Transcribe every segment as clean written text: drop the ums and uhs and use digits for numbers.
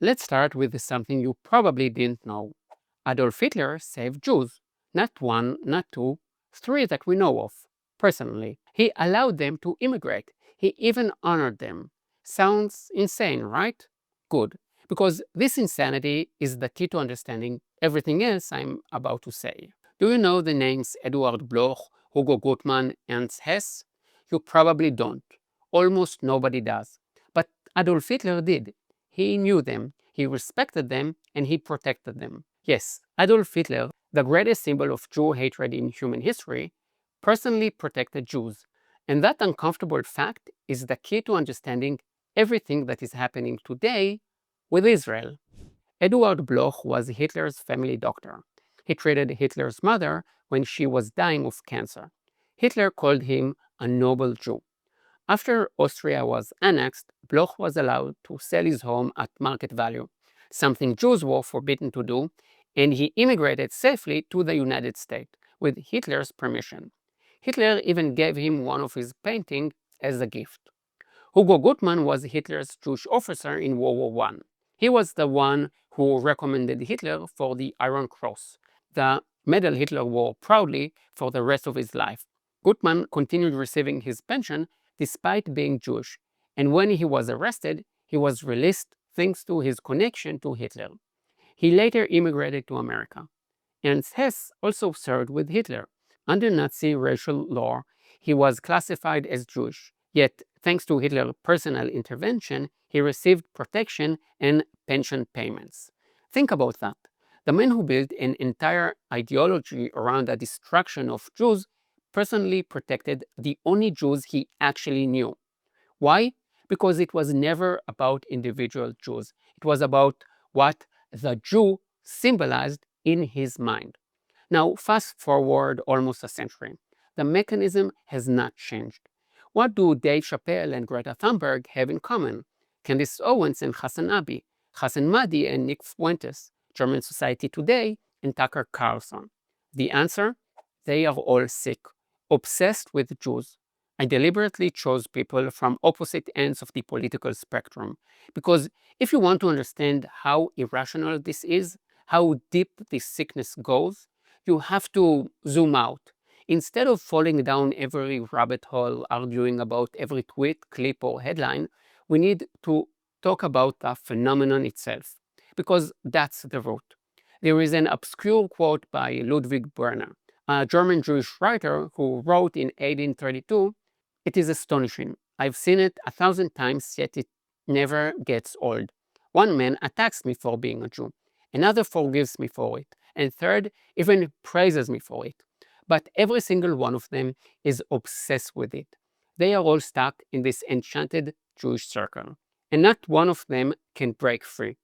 Let's start with something you probably didn't know. Adolf Hitler saved Jews. Not one, not two, three that we know of, personally. He allowed them to immigrate. He even honored them. Sounds insane, right? Good, because this insanity is the key to understanding everything else I'm about to say. Do you know the names Eduard Bloch, Hugo Gutmann, and Hess? You probably don't. Almost nobody does. But Adolf Hitler did. He knew them, he respected them, and he protected them. Yes, Adolf Hitler, the greatest symbol of Jew hatred in human history, personally protected Jews. And that uncomfortable fact is the key to understanding everything that is happening today with Israel. Eduard Bloch was Hitler's family doctor. He treated Hitler's mother when she was dying of cancer. Hitler called him a noble Jew. After Austria was annexed, Bloch was allowed to sell his home at market value, something Jews were forbidden to do, and he immigrated safely to the United States with Hitler's permission. Hitler even gave him one of his paintings as a gift. Hugo Gutmann was Hitler's Jewish officer in World War I. He was the one who recommended Hitler for the Iron Cross, the medal Hitler wore proudly for the rest of his life. Gutmann continued receiving his pension despite being Jewish, and when he was arrested, he was released thanks to his connection to Hitler. He later immigrated to America. Ernst Hess also served with Hitler. Under Nazi racial law, he was classified as Jewish, yet thanks to Hitler's personal intervention, he received protection and pension payments. Think about that. The man who built an entire ideology around the destruction of Jews personally protected the only Jews he actually knew. Why? Because it was never about individual Jews. It was about what the Jew symbolized in his mind. Now, fast forward almost a century. The mechanism has not changed. What do Dave Chappelle and Greta Thunberg have in common? Candace Owens and Hassan Abi, Hassan Mahdi and Nick Fuentes, German Society Today, and Tucker Carlson. The answer? They are all sick, obsessed with Jews. I deliberately chose people from opposite ends of the political spectrum, because if you want to understand how irrational this is, how deep this sickness goes, you have to zoom out. Instead of falling down every rabbit hole arguing about every tweet, clip, or headline, we need to talk about the phenomenon itself, because that's the root. There is an obscure quote by Ludwig Brenner, a German Jewish writer who wrote in 1832, "It is astonishing. I've seen it 1,000 times, yet it never gets old. One man attacks me for being a Jew, another forgives me for it, and third even praises me for it. But every single one of them is obsessed with it. They are all stuck in this enchanted Jewish circle, and not one of them can break free."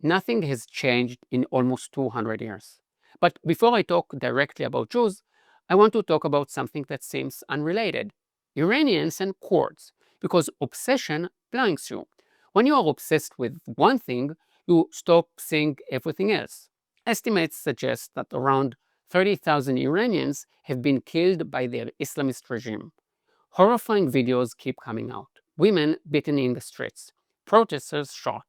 Nothing has changed in almost 200 years. But before I talk directly about Jews, I want to talk about something that seems unrelated: Iranians and Kurds, because obsession blinds you. When you are obsessed with one thing, you stop seeing everything else. Estimates suggest that around 30,000 Iranians have been killed by their Islamist regime. Horrifying videos keep coming out. Women beaten in the streets, protesters shot.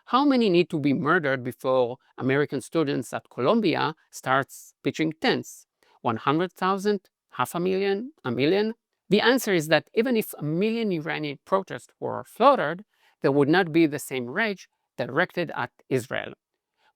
How many need to be murdered before American students at Columbia start pitching tents? 100,000? Half a million? A million? The answer is that even if a million Iranian protests were slaughtered, there would not be the same rage directed at Israel.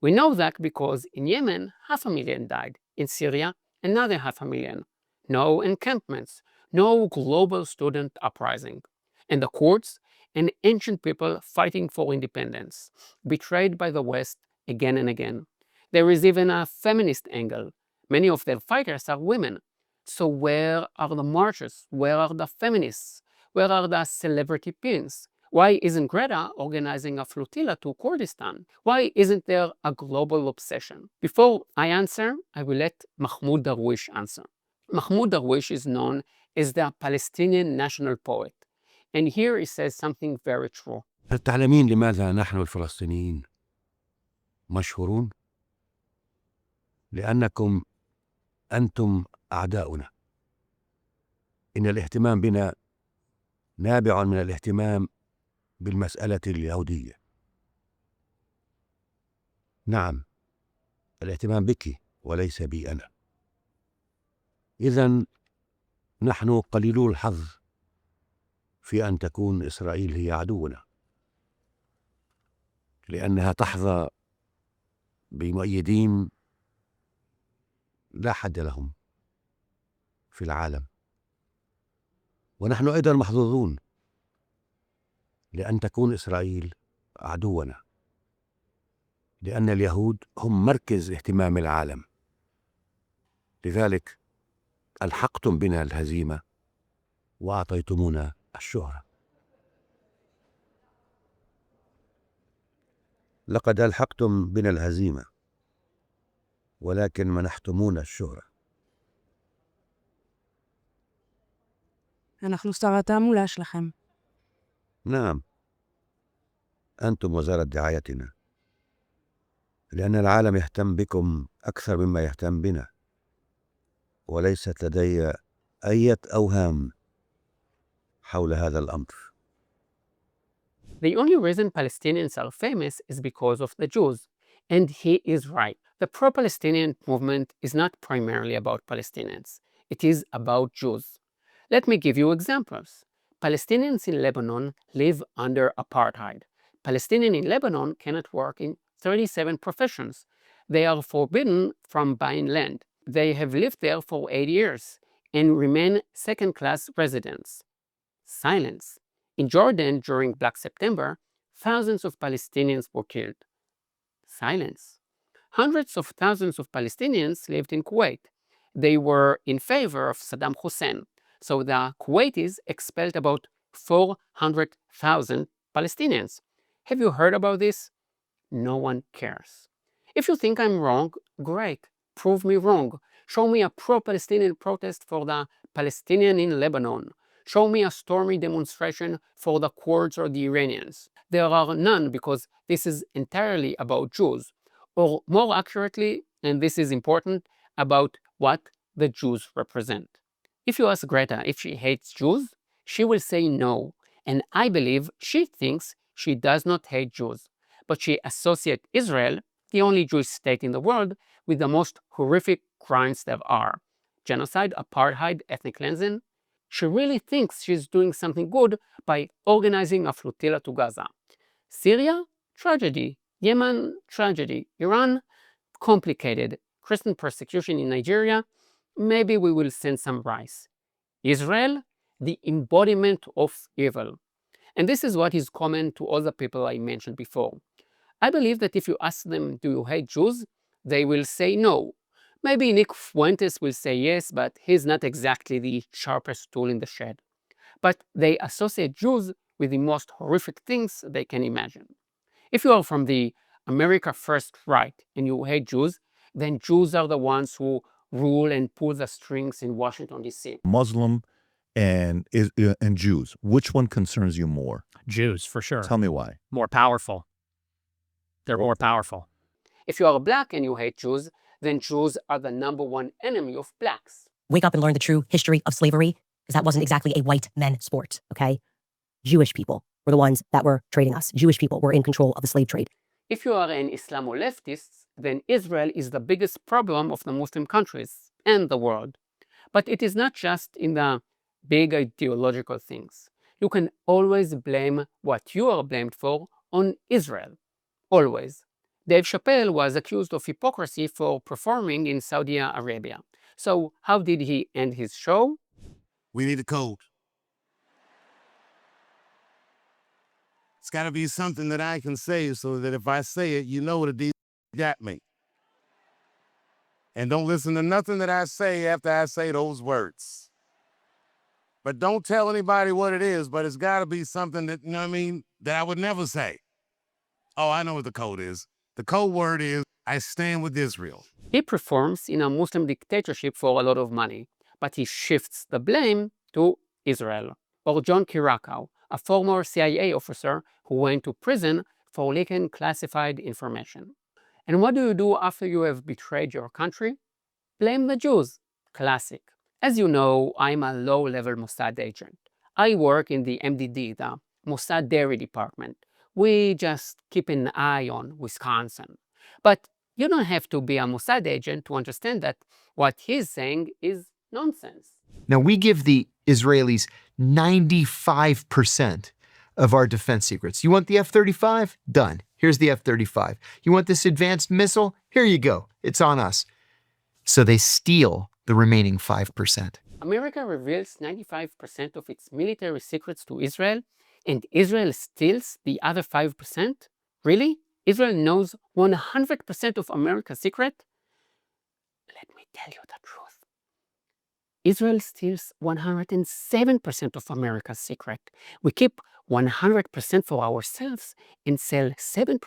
We know that because in Yemen, 500,000 died. In Syria, another 500,000. No encampments, no global student uprising. And the Kurds, an ancient people fighting for independence, betrayed by the West again and again. There is even a feminist angle. Many of their fighters are women. So where are the marches? Where are the feminists? Where are the celebrity pins? Why isn't Greta organizing a flotilla to Kurdistan? Why isn't there a global obsession? Before I answer, I will let Mahmoud Darwish answer. Mahmoud Darwish is known as the Palestinian national poet. And here he says something very true. هل تعلمين لماذا نحن الفلسطينيين مشهورون؟ لأنكم أنتم أعداؤنا. إن الاهتمام بنا نابع من الاهتمام بالمسألة اليهودية. نعم، الاهتمام بك وليس بي أنا. إذن نحن قليلو الحظ في أن تكون إسرائيل هي عدونا، لأنها تحظى بمؤيدين لا حد لهم في العالم، ونحن أيضا محظوظون لأن تكون إسرائيل عدونا، لأن اليهود هم مركز اهتمام العالم. لذلك ألحقتم بنا الهزيمة وأعطيتمونا الشهرة. لقد ألحقتم بنا الهزيمة ولكن منحتمونا الشهرة. אנחנו שרת התעמולה שלכם. نعم، أنتم وزارة دعايتنا، لأن العالم يهتم بكم أكثر مما يهتم بنا، وليست لدي أي أوهام حول هذا الأمر. The only reason Palestinians are famous is because of the Jews. And he is right. The pro-Palestinian movement is not primarily about Palestinians. It is about Jews. Let me give you examples. Palestinians in Lebanon live under apartheid. Palestinians in Lebanon cannot work in 37 professions. They are forbidden from buying land. They have lived there for 8 years and remain second-class residents. Silence. In Jordan, during Black September, thousands of Palestinians were killed. Silence. Hundreds of thousands of Palestinians lived in Kuwait. They were in favor of Saddam Hussein, so the Kuwaitis expelled about 400,000 Palestinians. Have you heard about this? No one cares. If you think I'm wrong, great. Prove me wrong. Show me a pro-Palestinian protest for the Palestinian in Lebanon. Show me a stormy demonstration for the Kurds or the Iranians. There are none because this is entirely about Jews, or more accurately, and this is important, about what the Jews represent. If you ask Greta if she hates Jews, she will say no, and I believe she thinks she does not hate Jews, but she associates Israel, the only Jewish state in the world, with the most horrific crimes there are: genocide, apartheid, ethnic cleansing. She really thinks she's doing something good by organizing a flotilla to Gaza. Syria? Tragedy. Yemen? Tragedy. Iran? Complicated. Christian persecution in Nigeria? Maybe we will send some rice. Israel? The embodiment of evil. And this is what is common to all the people I mentioned before. I believe that if you ask them, do you hate Jews? They will say no. Maybe Nick Fuentes will say yes, but he's not exactly the sharpest tool in the shed. But they associate Jews with the most horrific things they can imagine. If you are from the America First right and you hate Jews, then Jews are the ones who rule and pull the strings in Washington, D.C. Muslim and Jews, which one concerns you more? Jews, for sure. Tell me why. More powerful. They're more powerful. If you are black and you hate Jews, then Jews are the #1 enemy of blacks. Wake up and learn the true history of slavery, because that wasn't exactly a white men sport, okay? Jewish people were the ones that were trading us. Jewish people were in control of the slave trade. If you are an Islamo-leftist, then Israel is the biggest problem of the Muslim countries and the world. But it is not just in the big ideological things. You can always blame what you are blamed for on Israel. Always. Dave Chappelle was accused of hypocrisy for performing in Saudi Arabia. So how did he end his show? We need a code. It's got to be something that I can say so that if I say it, you know that these got me. And don't listen to nothing that I say after I say those words. But don't tell anybody what it is, but it's got to be something that, you know what I mean, that I would never say. Oh, I know what the code is. The code word is, I stand with Israel. He performs in a Muslim dictatorship for a lot of money, but he shifts the blame to Israel. Or John Kiriakou, a former CIA officer who went to prison for leaking classified information. And what do you do after you have betrayed your country? Blame the Jews. Classic. As you know, I'm a low-level Mossad agent. I work in the MDD, the Mossad Dairy Department. We just keep an eye on Wisconsin. But you don't have to be a Mossad agent to understand that what he's saying is nonsense. Now, we give the Israelis 95% of our defense secrets. You want the F-35? Done. Here's the F-35. You want this advanced missile? Here you go. It's on us. So they steal the remaining 5%. America reveals 95% of its military secrets to Israel, and Israel steals the other 5%? Really? Israel knows 100% of America's secret? Let me tell you the truth. Israel steals 107% of America's secret. We keep 100% for ourselves and sell 7%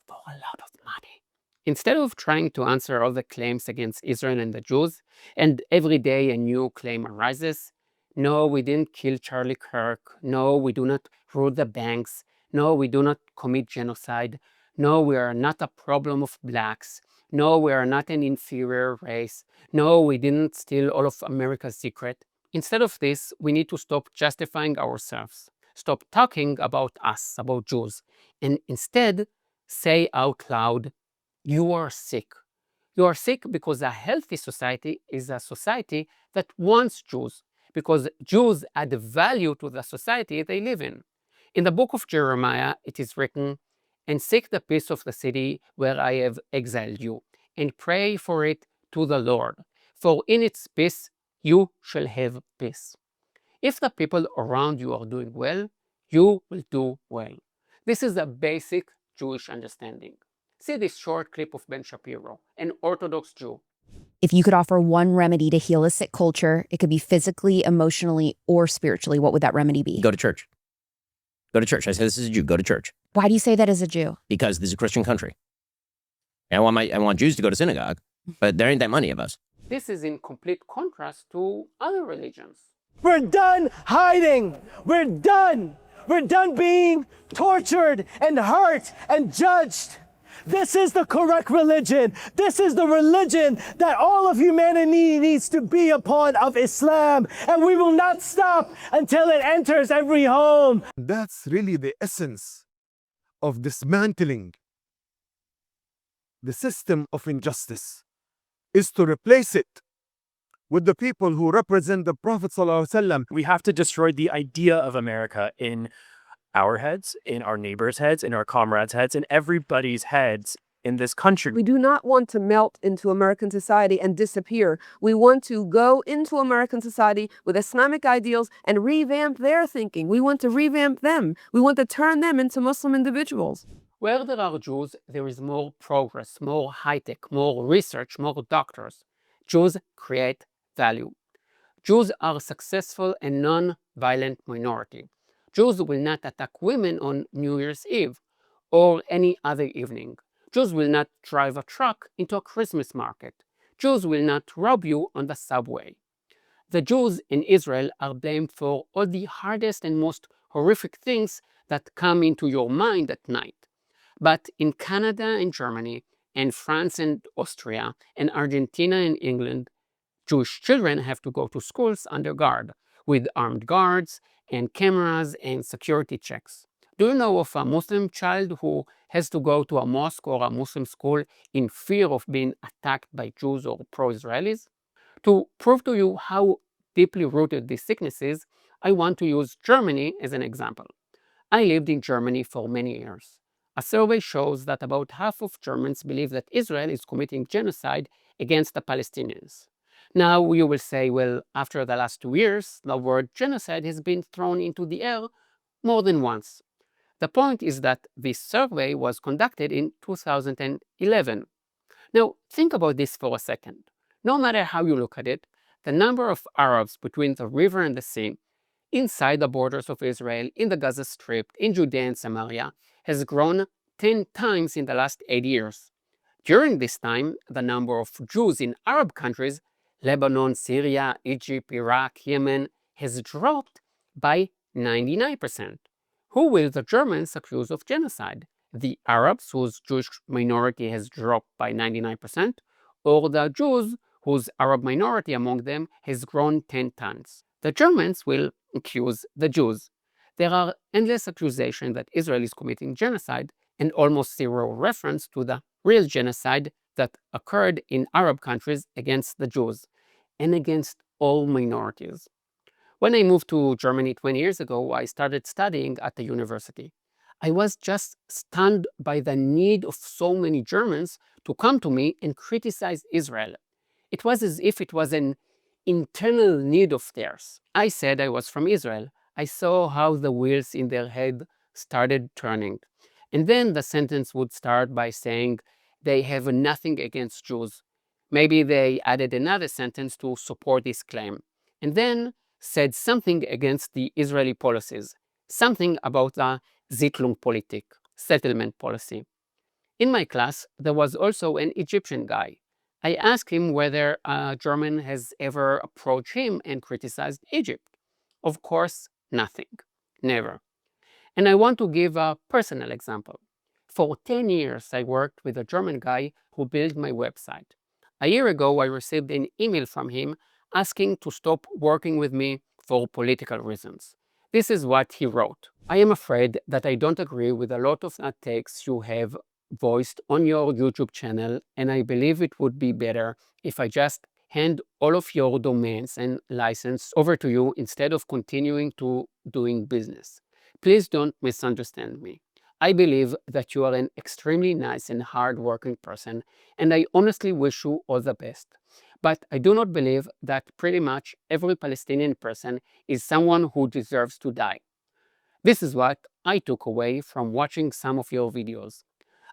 for a lot of money. Instead of trying to answer all the claims against Israel and the Jews, and every day a new claim arises, no, we didn't kill Charlie Kirk. No, we do not rule the banks. No, we do not commit genocide. No, we are not a problem of blacks. No, we are not an inferior race. No, we didn't steal all of America's secret. Instead of this, we need to stop justifying ourselves. Stop talking about us, about Jews, and instead say out loud, you are sick. You are sick because a healthy society is a society that wants Jews, because Jews add value to the society they live in. In the book of Jeremiah, it is written, and seek the peace of the city where I have exiled you, and pray for it to the Lord, for in its peace you shall have peace. If the people around you are doing well, you will do well. This is a basic Jewish understanding. See this short clip of Ben Shapiro, an Orthodox Jew. If you could offer one remedy to heal a sick culture, it could be physically, emotionally, or spiritually. What would that remedy be? Go to church. Go to church. I say this is a Jew. Go to church. Why do you say that as a Jew? Because this is a Christian country. And I want Jews to go to synagogue, but there ain't that many of us. This is in complete contrast to other religions. We're done hiding. We're done. We're done being tortured and hurt and judged. This is the correct religion. This is the religion that all of humanity needs to be upon, of Islam. And we will not stop until it enters every home. That's really the essence of dismantling the system of injustice, is to replace it with the people who represent the Prophet ﷺ. We have to destroy the idea of America in our heads, in our neighbors' heads, in our comrades' heads, in everybody's heads in this country. We do not want to melt into American society and disappear. We want to go into American society with Islamic ideals and revamp their thinking. We want to revamp them. We want to turn them into Muslim individuals. Where there are Jews, there is more progress, more high-tech, more research, more doctors. Jews create value. Jews are a successful and non-violent minority. Jews will not attack women on New Year's Eve or any other evening. Jews will not drive a truck into a Christmas market. Jews will not rob you on the subway. The Jews in Israel are blamed for all the hardest and most horrific things that come into your mind at night. But in Canada and Germany, and France and Austria, and Argentina and England, Jewish children have to go to schools under guard, with armed guards and cameras and security checks. Do you know of a Muslim child who has to go to a mosque or a Muslim school in fear of being attacked by Jews or pro-Israelis? To prove to you how deeply rooted this sickness is, I want to use Germany as an example. I lived in Germany for many years. A survey shows that about half of Germans believe that Israel is committing genocide against the Palestinians. Now you will say, well, after the last 2 years, the word genocide has been thrown into the air more than once. The point is that this survey was conducted in 2011. Now think about this for a second. No matter how you look at it, the number of Arabs between the river and the sea, inside the borders of Israel, in the Gaza Strip, in Judea and Samaria, has grown 10 times in the last 8 years. During this time, the number of Jews in Arab countries, Lebanon, Syria, Egypt, Iraq, Yemen, has dropped by 99%. Who will the Germans accuse of genocide? The Arabs, whose Jewish minority has dropped by 99%, or the Jews, whose Arab minority among them has grown 10 times? The Germans will accuse the Jews. There are endless accusations that Israel is committing genocide and almost zero reference to the real genocide that occurred in Arab countries against the Jews and against all minorities. When I moved to Germany 20 years ago, I started studying at the university. I was just stunned by the need of so many Germans to come to me and criticize Israel. It was as if it was an internal need of theirs. I said I was from Israel. I saw how the wheels in their head started turning. And then the sentence would start by saying they have nothing against Jews. Maybe they added another sentence to support this claim. And then said something against the Israeli policies, something about the Siedlungspolitik, settlement policy. In my class, there was also an Egyptian guy. I asked him whether a German has ever approached him and criticized Egypt. Of course, nothing. Never. And I want to give a personal example. For 10 years, I worked with a German guy who built my website. A year ago, I received an email from him asking to stop working with me for political reasons. This is what he wrote. I am afraid that I don't agree with a lot of the takes you have voiced on your YouTube channel, and I believe it would be better if I just hand all of your domains and license over to you instead of continuing to doing business. Please don't misunderstand me. I believe that you are an extremely nice and hard-working person, and I honestly wish you all the best. But I do not believe that pretty much every Palestinian person is someone who deserves to die. This is what I took away from watching some of your videos.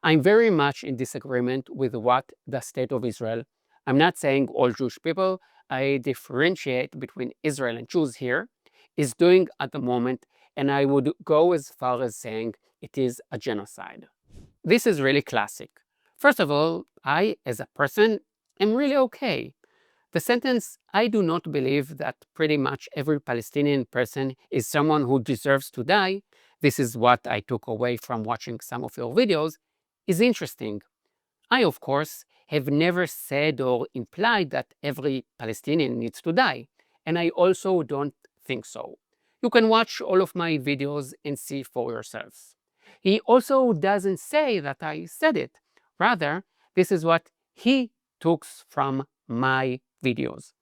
I'm very much in disagreement with what the State of Israel, I'm not saying all Jewish people, I differentiate between Israel and Jews here, is doing at the moment, and I would go as far as saying it is a genocide. This is really classic. First of all, I, as a person, am really okay. The sentence, I do not believe that pretty much every Palestinian person is someone who deserves to die, this is what I took away from watching some of your videos, is interesting. I, of course, have never said or implied that every Palestinian needs to die, and I also don't think so. You can watch all of my videos and see for yourselves. He also doesn't say that I said it. Rather, this is what he took from my videos.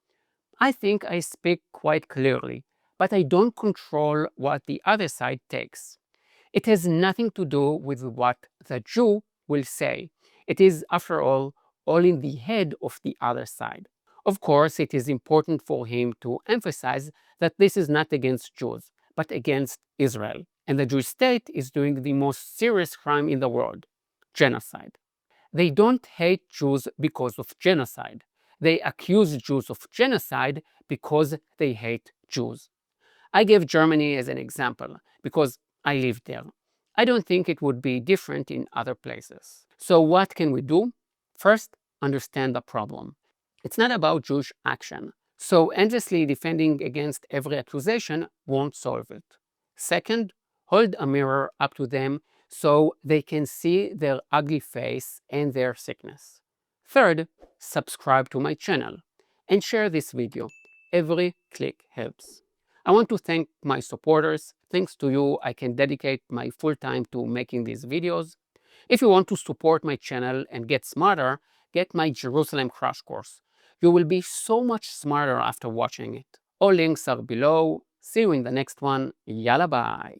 I think I speak quite clearly, but I don't control what the other side takes. It has nothing to do with what the Jew will say. It is, after all in the head of the other side. Of course, it is important for him to emphasize that this is not against Jews, but against Israel. And the Jewish state is doing the most serious crime in the world, genocide. They don't hate Jews because of genocide. They accuse Jews of genocide because they hate Jews. I gave Germany as an example because I lived there. I don't think it would be different in other places. So what can we do? First, understand the problem. It's not about Jewish action. So endlessly defending against every accusation won't solve it. Second, hold a mirror up to them so they can see their ugly face and their sickness. Third, subscribe to my channel and share this video. Every click helps. I want to thank my supporters. Thanks to you, I can dedicate my full time to making these videos. If you want to support my channel and get smarter, get my Jerusalem Crash Course. You will be so much smarter after watching it. All links are below. See you in the next one. Yalla bye.